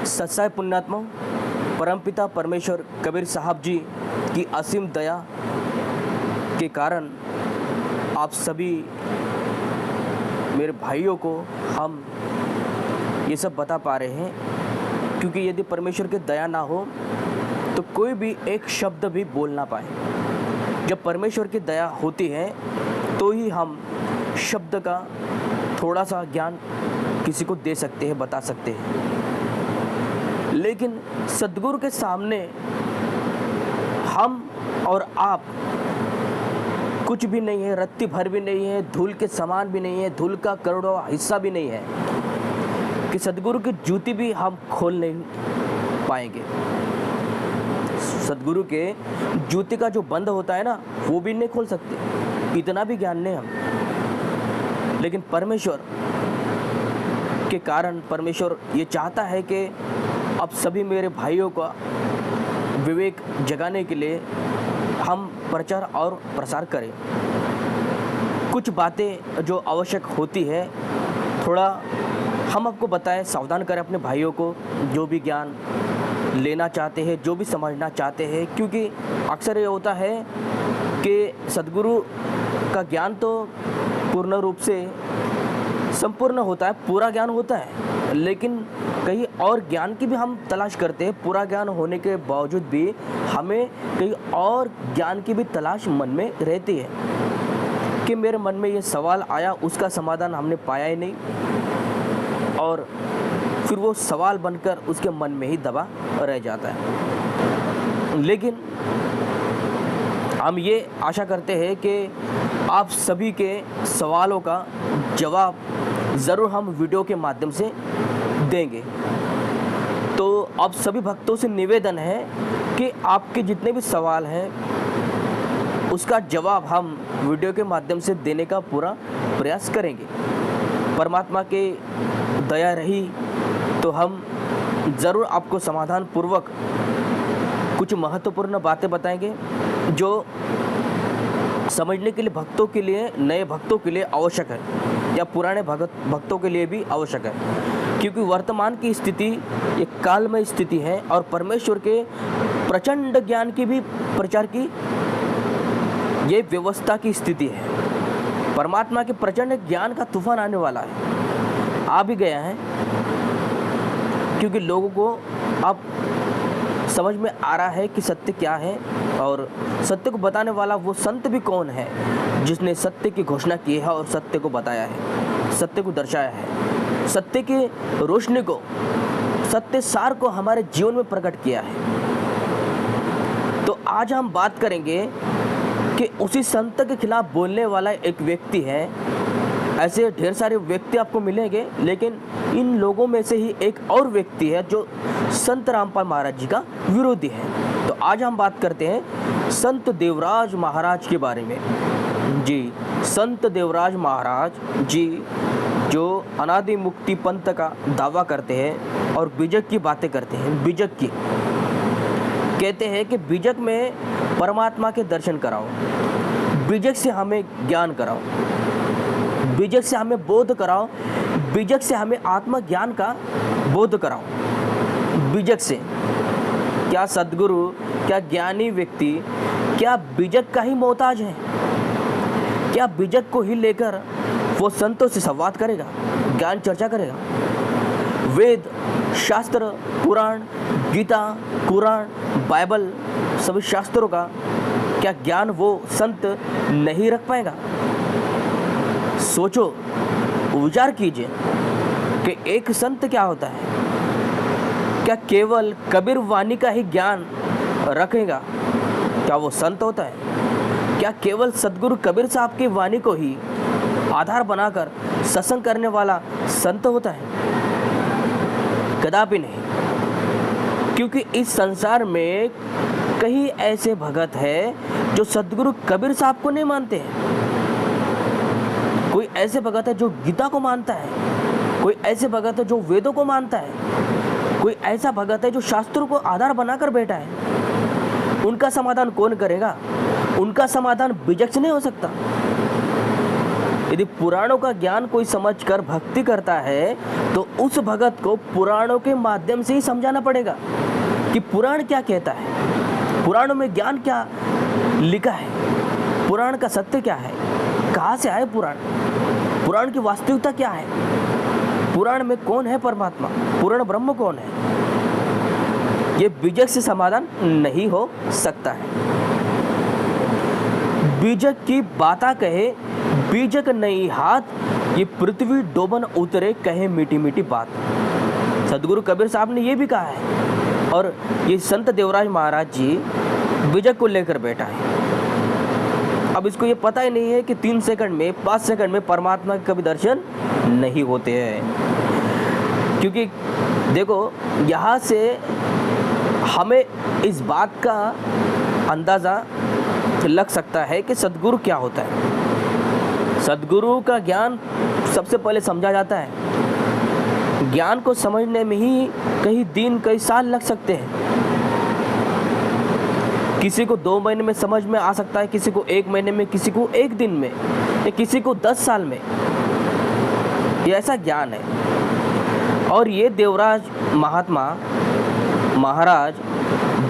सच्चाई पुण्यात्मा परमपिता परमेश्वर कबीर साहब जी की असीम दया के कारण आप सभी मेरे भाइयों को हम ये सब बता पा रहे हैं, क्योंकि यदि परमेश्वर की दया ना हो तो कोई भी एक शब्द भी बोल ना पाए। जब परमेश्वर की दया होती है तो ही हम शब्द का थोड़ा सा ज्ञान किसी को दे सकते हैं, बता सकते हैं। लेकिन सद्गुरु के सामने हम और आप कुछ भी नहीं है, रत्ती भर भी नहीं है, धूल के समान भी नहीं है, धूल का करोड़ों हिस्सा भी नहीं है कि सद्गुरु की जूती भी हम खोल नहीं पाएंगे। सद्गुरु के जूती का जो बंद होता है ना, वो भी नहीं खोल सकते, इतना भी ज्ञान नहीं हम। लेकिन परमेश्वर के कारण परमेश्वर ये चाहता है कि अब सभी मेरे भाइयों का विवेक जगाने के लिए हम प्रचार और प्रसार करें। कुछ बातें जो आवश्यक होती है थोड़ा हम आपको बताएं, सावधान करें अपने भाइयों को जो भी ज्ञान लेना चाहते हैं, जो भी समझना चाहते हैं। क्योंकि अक्सर ये होता है कि सद्गुरु का ज्ञान तो पूर्ण रूप से संपूर्ण होता है, पूरा ज्ञान होता है, लेकिन कहीं और ज्ञान की भी हम तलाश करते हैं। पूरा ज्ञान होने के बावजूद भी हमें कहीं और ज्ञान की भी तलाश मन में रहती है कि मेरे मन में ये सवाल आया, उसका समाधान हमने पाया ही नहीं, और फिर वो सवाल बनकर उसके मन में ही दबा रह जाता है। लेकिन हम ये आशा करते हैं कि आप सभी के सवालों का जवाब ज़रूर हम वीडियो के माध्यम से देंगे। तो अब सभी भक्तों से निवेदन है कि आपके जितने भी सवाल हैं उसका जवाब हम वीडियो के माध्यम से देने का पूरा प्रयास करेंगे। परमात्मा की दया रही तो हम ज़रूर आपको समाधान पूर्वक कुछ महत्वपूर्ण बातें बताएंगे जो समझने के लिए भक्तों के लिए, नए भक्तों के लिए आवश्यक है, या पुराने भक्तों के लिए भी आवश्यक है। क्योंकि वर्तमान की स्थिति एक कालमय स्थिति है और परमेश्वर के प्रचंड ज्ञान की भी प्रचार की ये व्यवस्था की स्थिति है। परमात्मा के प्रचंड ज्ञान का तूफान आने वाला है, आ भी गया है, क्योंकि लोगों को अब समझ में आ रहा है कि सत्य क्या है और सत्य को बताने वाला वो संत भी कौन है जिसने सत्य की घोषणा की है और सत्य को बताया है, सत्य को दर्शाया है, सत्य की रोशनी को, सत्य सार को हमारे जीवन में प्रकट किया है। तो आज हम बात करेंगे कि उसी संत के खिलाफ बोलने वाला एक व्यक्ति है। ऐसे ढेर सारे व्यक्ति आपको मिलेंगे, लेकिन इन लोगों में से ही एक और व्यक्ति है जो संत रामपाल महाराज जी का विरोधी है। तो आज हम बात करते हैं संत देवराज महाराज के बारे में। जी, संत देवराज महाराज जी जो अनादि मुक्ति पंथ का दावा करते हैं और बीजक की बातें करते हैं। बीजक की कहते हैं कि बीजक में परमात्मा के दर्शन कराओ, बीजक से हमें ज्ञान कराओ, बीजक से हमें बोध कराओ, बीजक से हमें आत्मज्ञान का बोध कराओ। बीजक से क्या सद्गुरु, क्या ज्ञानी व्यक्ति, क्या बीजक का ही मोहताज है? क्या बीजक को ही लेकर वो संतों से संवाद करेगा, ज्ञान चर्चा करेगा? वेद, शास्त्र, पुराण, गीता, कुरान, बाइबल, सभी शास्त्रों का क्या ज्ञान वो संत नहीं रख पाएगा? सोचो, विचार कीजिए कि एक संत क्या होता है। क्या केवल कबीर वाणी का ही ज्ञान रखेगा, क्या वो संत होता है? क्या केवल सद्गुरु कबीर साहब की वाणी को ही आधार बनाकर सत्संग करने वाला संत होता है? कदापि नहीं। क्योंकि इस संसार में कई ऐसे भगत हैं जो सद्गुरु कबीर साहब को नहीं मानते हैं। कोई ऐसे भगत है जो गीता को मानता है, कोई ऐसे भगत है जो वेदों को मानता है, कोई ऐसा भगत है जो शास्त्रों को आधार बनाकर बैठा है। उनका समाधान कौन करेगा? उनका समाधान बीजक से नहीं हो सकता। यदि पुराणों का ज्ञान कोई समझकर भक्ति करता है तो उस भगत को पुराणों के माध्यम से ही समझाना पड़ेगा कि पुराण क्या कहता है, पुराणों में ज्ञान क्या लिखा है, पुराण का सत्य क्या है, कहाँ से आए पुराण, पुराण की वास्तविकता क्या है, पुराण में कौन है परमात्मा, पूर्ण ब्रह्म कौन है। ये बीजक से समाधान नहीं हो सकता है। बीजक की बाता कहे बीजक नहीं हाथ, ये पृथ्वी डोबन उतरे कहे मीठी मीठी बात। सदगुरु कबीर साहब ने ये भी कहा है और ये संत देवराज महाराज जी बीजक को लेकर बैठा है। अब इसको ये पता ही नहीं है कि 3 सेकंड में 5 सेकंड में परमात्मा के कभी दर्शन नहीं होते हैं। क्योंकि देखो यहाँ से हमें इस बात का अंदाज़ा लग सकता है कि सद्गुरु क्या होता है। सद्गुरु का ज्ञान सबसे पहले समझा जाता है। ज्ञान को समझने में ही कई दिन कई साल लग सकते हैं। किसी को 2 महीने में समझ में आ सकता है, किसी को 1 महीने में, किसी को 1 दिन में, या किसी को 10 साल में। ये ऐसा ज्ञान है। और ये देवराज महात्मा महाराज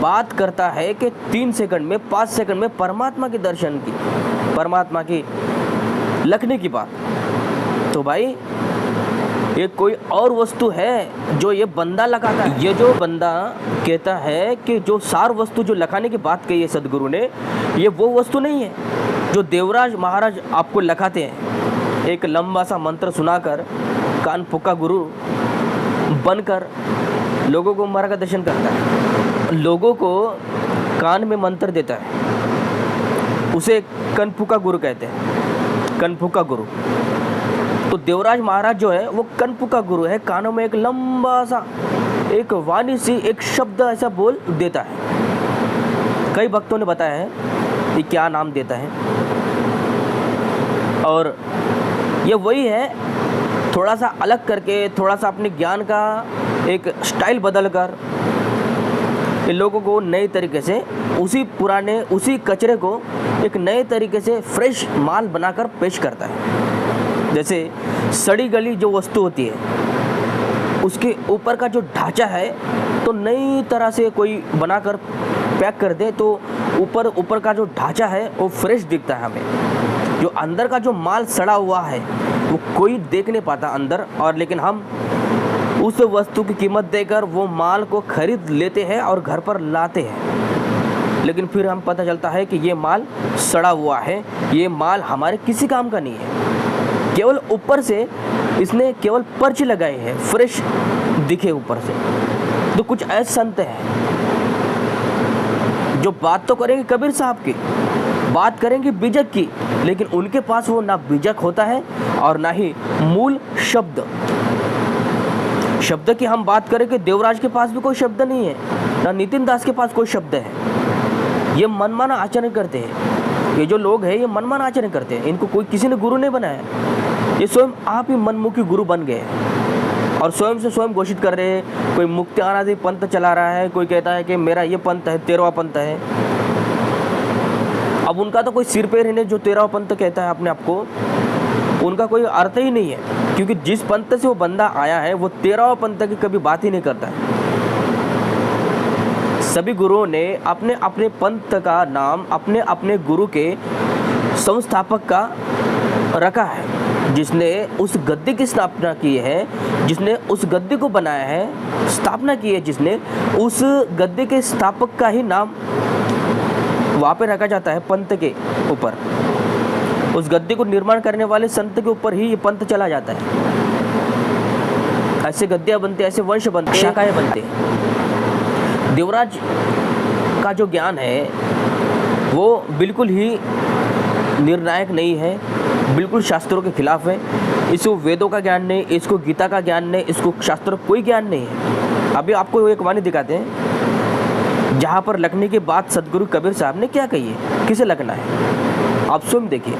बात करता है कि 3 सेकंड में 5 सेकंड में परमात्मा के दर्शन की, परमात्मा की लखने की बात। तो भाई ये कोई और वस्तु है जो ये बंदा लगाता है। ये जो बंदा कहता है कि जो सार वस्तु जो लखाने की बात कही है सदगुरु ने, ये वो वस्तु नहीं है जो देवराज महाराज आपको लखाते हैं। एक लंबा सा मंत्र सुनाकर कान फूका गुरु बनकर लोगों को मार्गदर्शन करता है, लोगों को कान में मंत्र देता है, उसे कनफुका गुरु कहते हैं। कनफुका गुरु। तो देवराज महाराज जो है वो कनफुका गुरु है। कानों में एक लंबा सा एक वाणी सी एक शब्द ऐसा बोल देता है। कई भक्तों ने बताया है कि क्या नाम देता है, और ये वही है, थोड़ा सा अलग करके, थोड़ा सा अपने ज्ञान का एक स्टाइल बदल कर लोगों को नए तरीके से उसी पुराने उसी कचरे को एक नए तरीके से फ्रेश माल बनाकर पेश करता है। जैसे सड़ी गली जो वस्तु होती है उसके ऊपर का जो ढांचा है तो नई तरह से कोई बनाकर पैक कर दे तो ऊपर का जो ढांचा है वो फ्रेश दिखता है हमें। जो अंदर का जो माल सड़ा हुआ है वो कोई देख नहीं पाता अंदर, और लेकिन हम उस वस्तु की कीमत देकर वो माल को खरीद लेते हैं और घर पर लाते हैं। लेकिन फिर हम पता चलता है कि ये माल सड़ा हुआ है, ये माल हमारे किसी काम का नहीं है। केवल ऊपर से इसने केवल पर्च लगाए हैं, फ्रेश दिखे ऊपर से। तो कुछ ऐसे संत हैं जो बात तो करेंगे कबीर साहब की, बात करेंगे बीजक की, लेकिन उनके पास वो ना बीजक होता है और ना ही मूल शब्द की हम बात करें कि देवराज के पास भी कोई शब्द नहीं है, ना नितिन दास के पास कोई शब्द है। ये मनमाना आचरण करते हैं। ये जो लोग हैं ये मनमाना आचरण करते हैं। इनको कोई किसी ने गुरु नहीं बनाया, ये स्वयं आप ही मनमुखी गुरु बन गए और स्वयं से स्वयं घोषित कर रहे हैं। कोई मुक्ति अनादि पंथ चला रहा है, कोई कहता है कि मेरा ये पंथ है, 13वां पंथ है। अब उनका तो कोई सिर पैर ही नहीं जो 13वां पंथ कहता है अपने आप को, उनका कोई अर्थ ही नहीं है। क्योंकि जिस पंथ से वो बंदा आया है वो 13वां पंथ की कभी बात ही नहीं करता है। सभी गुरुओं ने अपने अपने पंथ का नाम अपने अपने गुरु के संस्थापक का रखा है, जिसने उस गद्दी की स्थापना की है, जिसने उस गद्दी को बनाया है, स्थापना की है, जिसने उस गद्दी के स्थापक का ही नाम वहाँ पे रखा जाता है पंथ के ऊपर। उस गद्दी को निर्माण करने वाले संत के ऊपर ही ये पंथ चला जाता है। ऐसे गद्दियाँ बनते, ऐसे वंश बनते, शाखाएं बनते। देवराज का जो ज्ञान है वो बिल्कुल ही निर्णायक नहीं है, बिल्कुल शास्त्रों के खिलाफ है। इसको वेदों का ज्ञान नहीं, इसको गीता का ज्ञान नहीं, इसको शास्त्रों कोई ज्ञान नहीं है। अभी आपको एक वाणी दिखाते हैं जहाँ पर लखने की बात सदगुरु कबीर साहब ने क्या कही है, किसे लखना है, आप स्वयं देखिए।